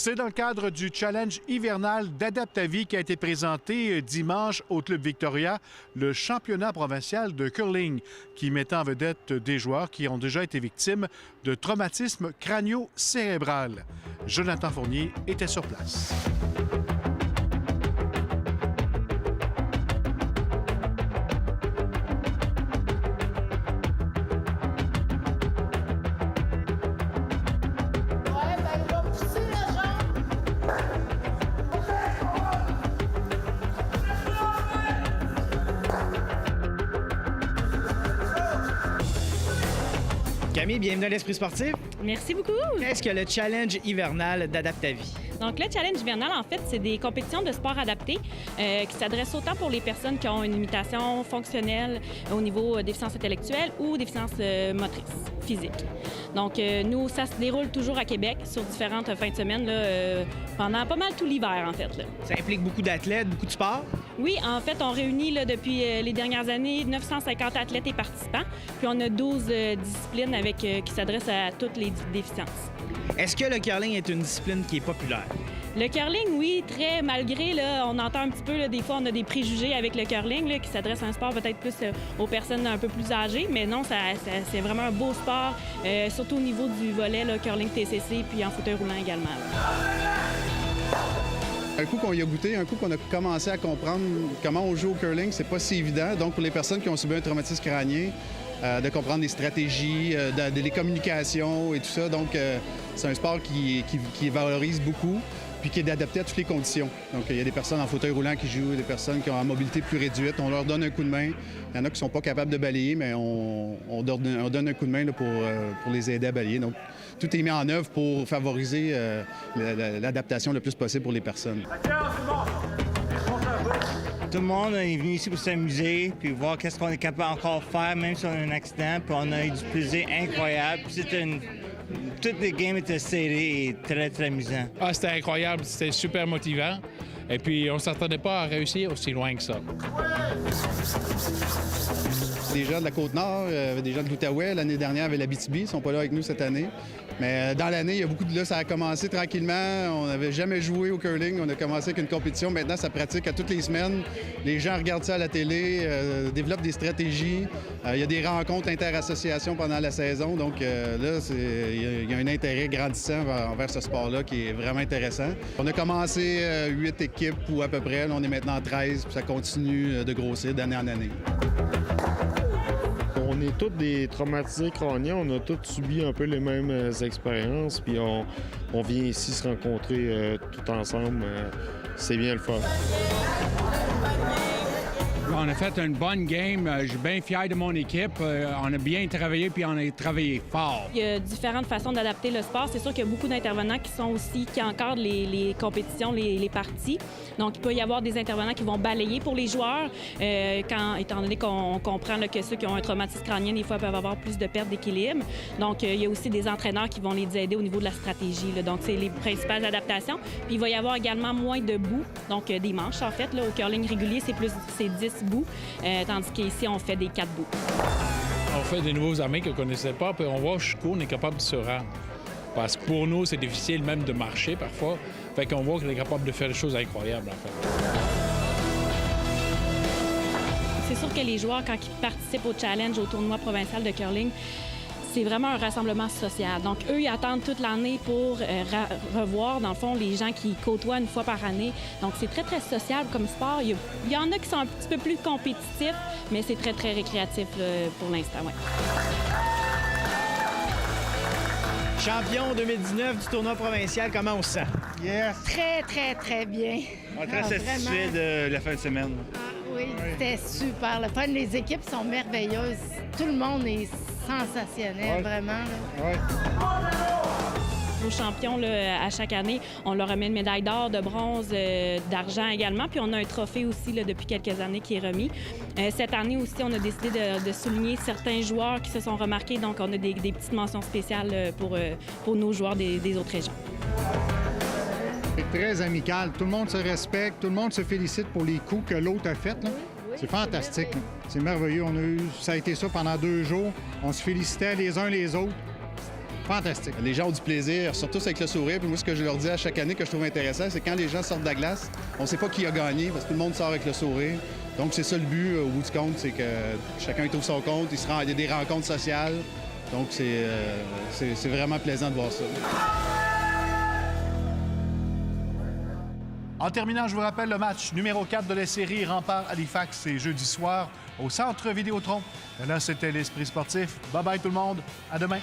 C'est dans le cadre du challenge hivernal d'Adaptavie qui a été présenté dimanche au Club Victoria, le championnat provincial de curling, qui met en vedette des joueurs qui ont déjà été victimes de traumatisme crânio-cérébral. Jonathan Fournier était sur place. Camille, bienvenue à l'Esprit sportif. Merci beaucoup. Qu'est-ce que le challenge hivernal d'Adaptavie? Donc, le challenge hivernal, en fait, c'est des compétitions de sport adaptés qui s'adressent autant pour les personnes qui ont une limitation fonctionnelle au niveau déficience intellectuelle ou déficience motrice, physique. Donc, nous, ça se déroule toujours à Québec sur différentes fins de semaine, là, pendant pas mal tout l'hiver, en fait. Là. Ça implique beaucoup d'athlètes, beaucoup de sports? Oui, en fait, on réunit là, depuis les dernières années 950 athlètes et participants. Puis on a 12 disciplines qui s'adressent à toutes les déficiences. Est-ce que le curling est une discipline qui est populaire? Le curling, oui, très malgré, là, on entend un petit peu, là, des fois, on a des préjugés avec le curling, là, qui s'adresse à un sport peut-être plus aux personnes un peu plus âgées, mais non, c'est vraiment un beau sport, surtout au niveau du volet, là, curling TCC, puis en fauteuil roulant également. Là. Un coup qu'on y a goûté, un coup qu'on a commencé à comprendre comment on joue au curling, c'est pas si évident. Donc, pour les personnes qui ont subi un traumatisme crânien, de comprendre les stratégies, les communications et tout ça. Donc, c'est un sport qui valorise beaucoup puis qui est adapté à toutes les conditions. Donc, il y a des personnes en fauteuil roulant qui jouent, des personnes qui ont une mobilité plus réduite. On leur donne un coup de main. Il y en a qui ne sont pas capables de balayer, mais on donne un coup de main là, pour les aider à balayer. Donc, tout est mis en œuvre pour favoriser l'adaptation le plus possible pour les personnes. Tout le monde est venu ici pour s'amuser, puis voir qu'est-ce qu'on est capable encore de faire, même si on a un accident, puis on a eu du plaisir incroyable. Puis toutes les games étaient serrées et très, très amusant. Ah, c'était incroyable, c'était super motivant. Et puis, on ne s'attendait pas à réussir aussi loin que ça. Des gens de la Côte-Nord, des gens de l'Outaouais, l'année dernière avec l'Abitibi, ils ne sont pas là avec nous cette année. Mais dans l'année, il y a beaucoup de là, ça a commencé tranquillement. On n'avait jamais joué au curling. On a commencé avec une compétition. Maintenant, ça pratique à toutes les semaines. Les gens regardent ça à la télé, développent des stratégies. Il y a des rencontres interassociations pendant la saison. Donc là, il y a un intérêt grandissant envers ce sport-là qui est vraiment intéressant. On a commencé 8 équipes ou à peu près. Là, on est maintenant 13, puis ça continue de grossir d'année en année. On est tous des traumatisés crâniens, on a tous subi un peu les mêmes expériences, puis on vient ici se rencontrer tout ensemble. C'est bien le fun. On a fait une bonne game. Je suis bien fier de mon équipe. On a bien travaillé, puis on a travaillé fort. Il y a différentes façons d'adapter le sport. C'est sûr qu'il y a beaucoup d'intervenants qui encadrent les compétitions, les parties. Donc, il peut y avoir des intervenants qui vont balayer pour les joueurs, étant donné qu'on comprend là, que ceux qui ont un traumatisme crânien, des fois, peuvent avoir plus de perte d'équilibre. Donc, il y a aussi des entraîneurs qui vont les aider au niveau de la stratégie. Là. Donc, c'est les principales adaptations. Puis, il va y avoir également moins de bouts, donc des manches, en fait. Là, au curling régulier, c'est 10 bouts, tandis qu'ici, on fait des 4 bouts. On fait des nouveaux amis qu'on ne connaissait pas, puis on voit jusqu'où on est capable de se rendre. Parce que pour nous, c'est difficile même de marcher parfois. Fait qu'on voit qu'on est capable de faire des choses incroyables, en fait. C'est sûr que les joueurs, quand ils participent au challenge, au tournoi provincial de curling, c'est vraiment un rassemblement social. Donc, eux, ils attendent toute l'année pour revoir, dans le fond, les gens qui côtoient une fois par année. Donc, c'est très, très social comme sport. Il y en a qui sont un petit peu plus compétitifs, mais c'est très, très récréatif pour l'instant, ouais. Champion 2019 du tournoi provincial, comment on se sent? Yes. Très, très, très bien. On est très satisfait de la fin de semaine. Ah, oui, c'était super. Le fun, les équipes sont merveilleuses. Tout le monde est sensationnel, vraiment. Là. Ouais. Nos champions, là, à chaque année, on leur remet une médaille d'or, de bronze, d'argent également. Puis on a un trophée aussi là, depuis quelques années qui est remis. Cette année aussi, on a décidé de souligner certains joueurs qui se sont remarqués. Donc, on a des petites mentions spéciales pour nos joueurs des autres régions. C'est très amical. Tout le monde se respecte. Tout le monde se félicite pour les coups que l'autre a faits. C'est fantastique. C'est merveilleux. Ça a été ça pendant 2 jours. On se félicitait les uns les autres. fantastique. Les gens ont du plaisir, surtout avec le sourire. Puis moi, ce que je leur dis à chaque année que je trouve intéressant, c'est quand les gens sortent de la glace, on ne sait pas qui a gagné parce que tout le monde sort avec le sourire. Donc, c'est ça le but au bout du compte, c'est que chacun trouve son compte, il y a des rencontres sociales. Donc, c'est vraiment plaisant de voir ça. En terminant, je vous rappelle le match numéro 4 de la série Remparts-Halifax, c'est jeudi soir au Centre Vidéotron. Là, c'était l'Esprit sportif. Bye-bye tout le monde. À demain.